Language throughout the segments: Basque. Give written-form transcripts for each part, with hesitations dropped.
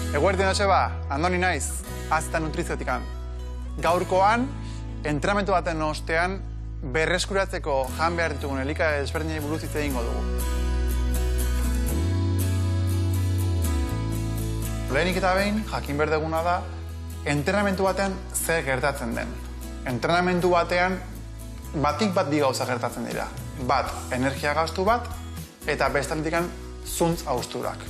Eguerdion Joseba, Andoni naiz, Azta Nutriziotikan. Gaurkoan, entrenamendu baten ostean, berreskuratzeko jan behar ditugun elikagai desberdinei buruz hitz egingo dugu. Lehenik eta behin, jakin behar duguna da, entrenamendu batean zer gertatzen den. Entrenamendu batean, batik bat bi gauza gertatzen dira. Bat, energia gastu bat, eta bestaldikan zuntz hausturak.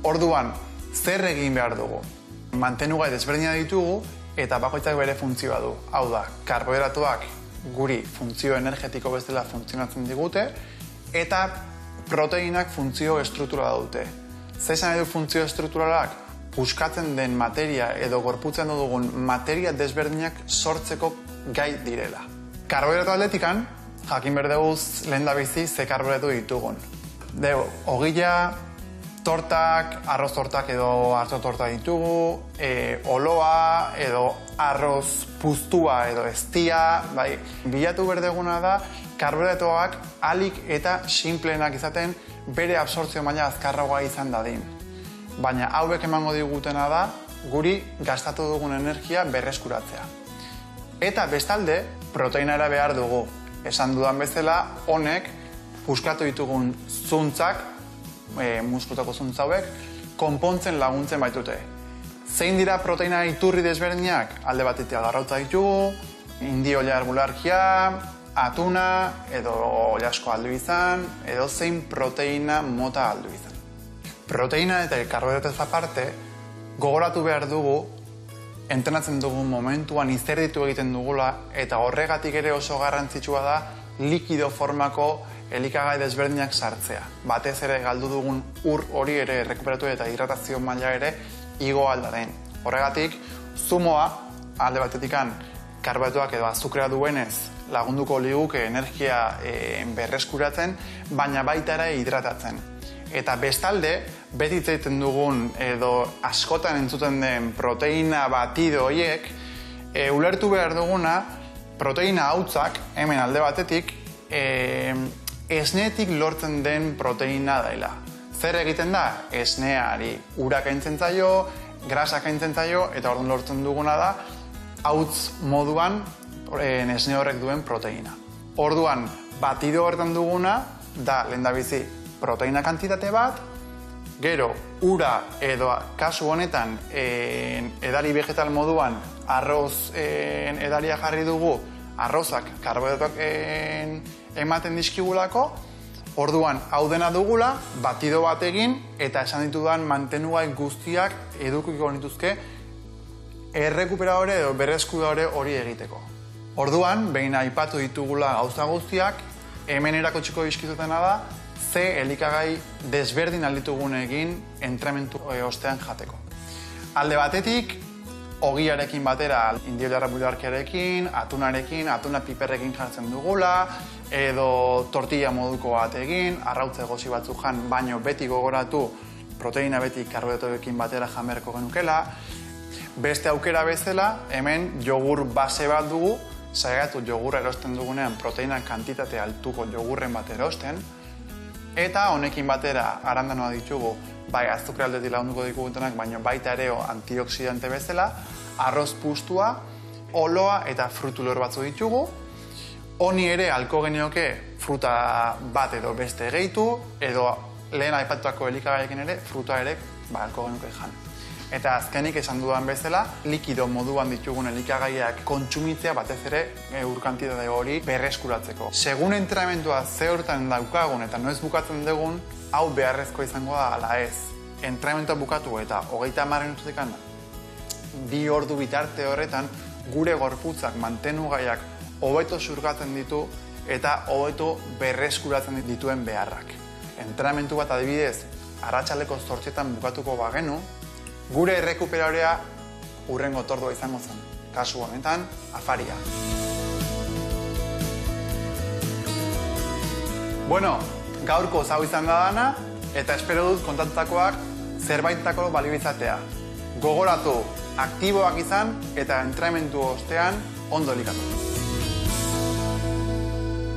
Orduan, zer egin behar dugu? Mantenugai desberdina ditugu eta bakoitzak bere funtzioa du. Hau da, karbohidratuak guri funtzio energetiko bezala funtzionatzen digute eta proteinak funtzio estrukturala dute. Zer esan nahi du funtzio estrukturalak? Puskatzen den materia edo gorputzen dugun materia desberdinak sortzeko gai direla. Karbohidratu atletikan, jakin behar dugu lehendabizi ze karbohidratu ditugun. Ogila, tortak, arroz tortak edo arto torta ditugu, oloa edo arroz puztua edo estia, bai, bilatu berdeguna da karbohidratuak alik eta sinpleenak izaten bere absortzio maila azkarragoa izan dadin. Baina hauek emango digutena da guri gastatu dugun energia berreskuratzea. Eta bestalde, proteinara behar dugu. Esan dudan bezala, honek puskatu ditugun zuntzak, muskulako zuntz hauek, konpontzen laguntzen baitute. Zein dira proteina iturri desberdinak? Alde batetik garrautza ditugu, indio bularkia, atuna, edo olasko aldu izan, edo zein proteina mota aldu izan. Proteina eta karbohidratuz aparte, gogoratu behar dugu, entrenatzen dugun momentuan izerditu egiten dugula, eta horregatik ere oso garrantzitsua da likido formako elikagai desberdinak sartzea. Batez ere galdu dugun ur hori ere rekuperatu eta hidratazio maila ere igo aldaren. Horregatik, zumoa, alde batetikan karbohidratuak edo azukrea duenez lagunduko liguke energia berreskuratzen, baina baita ere hidratatzen. Eta bestalde, beti hitz egiten dugun edo askotan entzuten den proteina batido horiek, ulertu behar duguna proteina hautzak, hemen alde batetik, esnetik lortzen den proteina dela. Zer egiten da? Esneari urak aintzen zaio, grasak aintzen zaio, eta orduan lortzen duguna da, hautz moduan esne horrek duen proteina. Orduan, batido horretan duguna, da lehendabizi proteina kantitate bat, gero ura edo kasu honetan edari vegetal moduan arroz edaria jarri dugu, arrozak karbohidratuak ematen dizkigulako, orduan hau dena dugula, batido bat egin eta esan ditudan mantenugai guztiak edukiko nituzke errekuperadore edo berreskuradore hori egiteko. Orduan, behin aipatu ditugula gauza guztiak, hemen erakutsiko dizkizutena da ze elikagai desberdin alditugun egin entrenamendu ostean jateko. Alde batetik, ogiarekin batera indio bularkiarekin, atunarekin, atuna piperrekin jartzen dugula, edo tortilla moduko bat egin, arrautze gozi batzuk jan, baino beti gogoratu proteina beti karbohidratuekin batera jan beharko genukela. Beste aukera bezala, hemen jogur base bat dugu, saiatu jogurra erosten dugunean proteina kantitate altuko jogurren bat erosten, eta honekin batera arandanoa ditugu, bai azukre aldetik lagunduko dikugutenak, baina baita ere antioksidante bezala, arroz puztua, oloa eta frutu lor batzu ditugu. Honi ere alko genioke fruta bat edo beste gehitu, edo lehen aipatutako elikagaiekin ere fruta ere alko genioke jan. Eta azkenik esan dudan bezala, likido moduan ditugun elikagaiak kontsumitzea batez ere ur kantitate hori berreskuratzeko. Segun entrenamendua ze hortan daukagun eta noiz bukatzen dugun, hau beharrezkoa izango da ala ez. Entrenamendua bukatu eta 30 minututik 2 ordu bitarte horretan gure gorputzak mantenugaiak hobeto xurgatzen ditu eta hobeto berreskuratzen dituen beharrak. Entrenamendu bat adibidez, arratsaldeko 8etan bukatuko bagenu, gure errekuperadorea hurrengo tordua izango zen. Kasu honetan, afaria. Bueno, gaurko hau izan da dana, eta espero dut kontatutakoak zerbaitako balio izatea. Gogoratu, aktiboak izan eta entrenamendu ostean ondo elikatu.